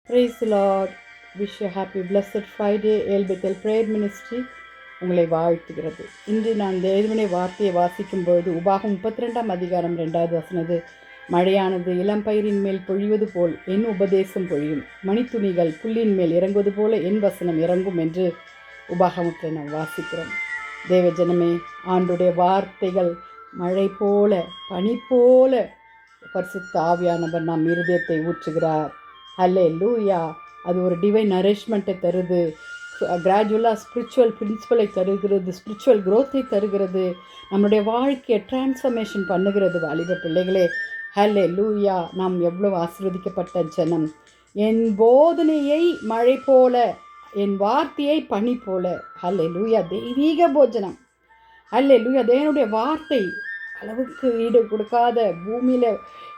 Praise the Lord. Wish you a happy blessed Friday. El Bethel Prayer Ministry உங்களை வாழ்த்துகிறது. இன்று நான் தேவனுடைய வார்த்தையை வாசிக்கும்போது உபாகம் 32 அதிகாரம் 2வது வசனது, மழையானது இளம் பயிரின் மேல் பொழிவது போல் என் உபதேசம் பொழியும், மணித்துணிகள் புல்லின் மேல் இறங்குவது போல என் வசனம் இறங்கும் என்று உபாகமத்தில் நாம் வாசிக்கிறோம். தேவ ஜனமே, ஆண்டுடைய வார்த்தைகள் மழை போல பனி போல பரிசுத்த ஆவியானவர் நம் இருதயத்தை ஊற்றுகிறார். ஹல்லேலூயா. அது ஒரு டிவைன் நரிஷ்மெண்ட்டை தருது, கிராஜுவலாக ஸ்பிரிச்சுவல் பிரின்சிபலை தருகிறது, ஸ்பிரிச்சுவல் க்ரோத்தை தருகிறது, நம்மளுடைய வாழ்க்கையை டிரான்ஸ்ஃபர்மேஷன் பண்ணுகிறது. வாலிப பிள்ளைகளே, ஹல்லேலூயா. நாம் எவ்வளோ ஆசீர்வதிக்கப்பட்ட ஜனம். என் போதனையை மழை போல, என் வார்த்தையை பனி போல. ஹல்லேலூயா. தெய்வீக போஜனம். ஹல்லேலூயா. தேவனுடைய வார்த்தை அளவுக்கு ஈடு கொடுக்காத, பூமியில்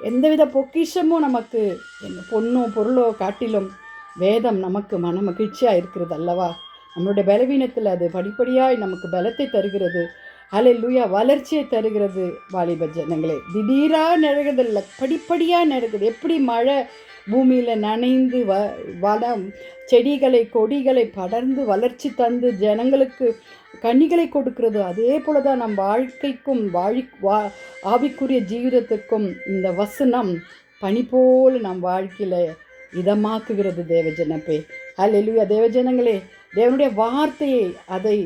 எந்தவித பொக்கிஷமும் நமக்கு பொண்ணோ பொருளோ காட்டிலும் வேதம் நமக்கு மன மகிழ்ச்சியாக இருக்கிறது அல்லவா. நம்மளுடைய பலவீனத்தில் அது படிப்படியாய் நமக்கு பலத்தை தருகிறது. ஹல்லேலூயா. வளர்ச்சியை தருகிறது. வாலிப ஜனங்களே, திடீராக நிழகுதில்லை, படிப்படியாக நிழகுது. எப்படி மழை பூமியில் நனைந்து வனம் செடிகளை கொடிகளை படர்ந்து வளர்ச்சி தந்து ஜனங்களுக்கு கனிகளை கொடுக்கிறது, அதே போல தான் நம் வாழ்க்கைக்கும் ஆவிக்குரிய ஜீவிதத்துக்கும் இந்த வசனம் பனி போல் நம் வாழ்க்கையில் இதமாக்குகிறது. தேவஜனப்பே, ஹல்லேலூயா. தேவஜனங்களே, தேவனுடைய வார்த்தையை அதை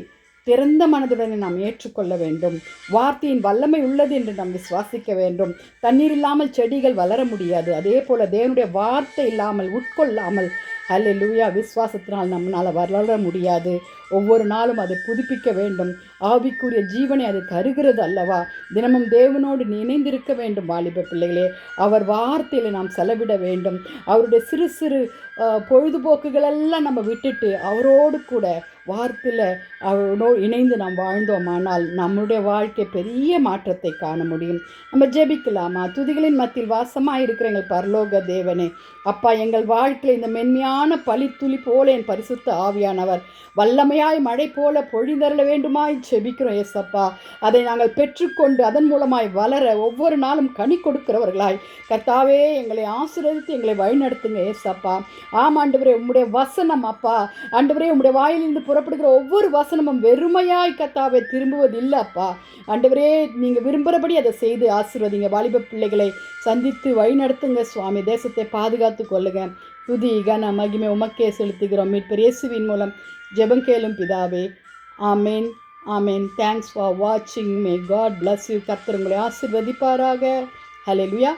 திறந்த மனதுடனே நாம் ஏற்றுக்கொள்ள வேண்டும். வார்த்தையின் வல்லமை உள்ளது என்று நாம் விசுவாசிக்க வேண்டும். தண்ணீர் இல்லாமல் செடிகள் வளர முடியாது. அதே போல் தேவனுடைய வார்த்தை இல்லாமல், உட்கொள்ளாமல், ஹல்லேலூயா, விசுவாசத்தினால் நம்மளால் வளர முடியாது. ஒவ்வொரு நாளும் அதை புதுப்பிக்க வேண்டும். ஆவிக்குரிய ஜீவனை அது தருகிறது அல்லவா. தினமும் தேவனோடு இணைந்திருக்க வேண்டும். வாலிப பிள்ளைகளே, அவர் வார்த்தையில் நாம் செலவிட வேண்டும். அவருடைய சிறு சிறு பொழுதுபோக்குகளெல்லாம் நம்ம விட்டுட்டு அவரோடு கூட வார்த்தையில் அவரோடு இணைந்து நாம் வாழ்ந்தோமானால் நம்முடைய வாழ்க்கை பெரிய மாற்றத்தை காண முடியும். நம்ம ஜெபிக்கலாமா? துதிகளின் மத்தியில் வாசமாக இருக்கிற எங்கள் பரலோக தேவனே, அப்பா, எங்கள் வாழ்க்கையில் இந்த மென்மையான பளித்துளி போல என் பரிசுத்த ஆவியானவர் வல்லமையாய் மழை போல பொழிந்தரல வேண்டுமாய் ஜெபிக்கிறோம் ஏசப்பா. அதை நாங்கள் பெற்றுக்கொண்டு அதன் மூலமாய் வளர ஒவ்வொரு நாளும் கனி கொடுக்கிறவர்களாய் கர்த்தாவே எங்களை ஆசீர்வதித்து எங்களை வழிநடத்துங்க ஏசப்பா. ஆண்டவரே, உம்முடைய வசனம் அப்பா, ஆண்டவரே, உம்முடைய வாயிலிருந்து புறப்படுகிற ஒவ்வொரு வசனமும் வெறுமையாய் கர்த்தாவே திரும்புவது இல்லை அப்பா. ஆண்டவரே, நீங்கள் விரும்புகிறபடி அதை செய்து ஆசீர்வதிங்க. வாலிப பிள்ளைகளை சந்தித்து வழிநடத்துங்க சுவாமி. தேசத்தை பாதுகாத்து கொள்ளுங்க. துதி கன மகிமை உமக்கே செலுத்துகிறோம். மீட்பர் இயேசுவின் மூலம் ஜெபம் கேளும் பிதாவே. ஆமேன், ஆமேன். தேங்க்ஸ் ஃபார் வாட்சிங். May God bless you. கர்த்தர் உங்களை ஆசீர்வதிப்பாராக. ஹல்லேலூயா.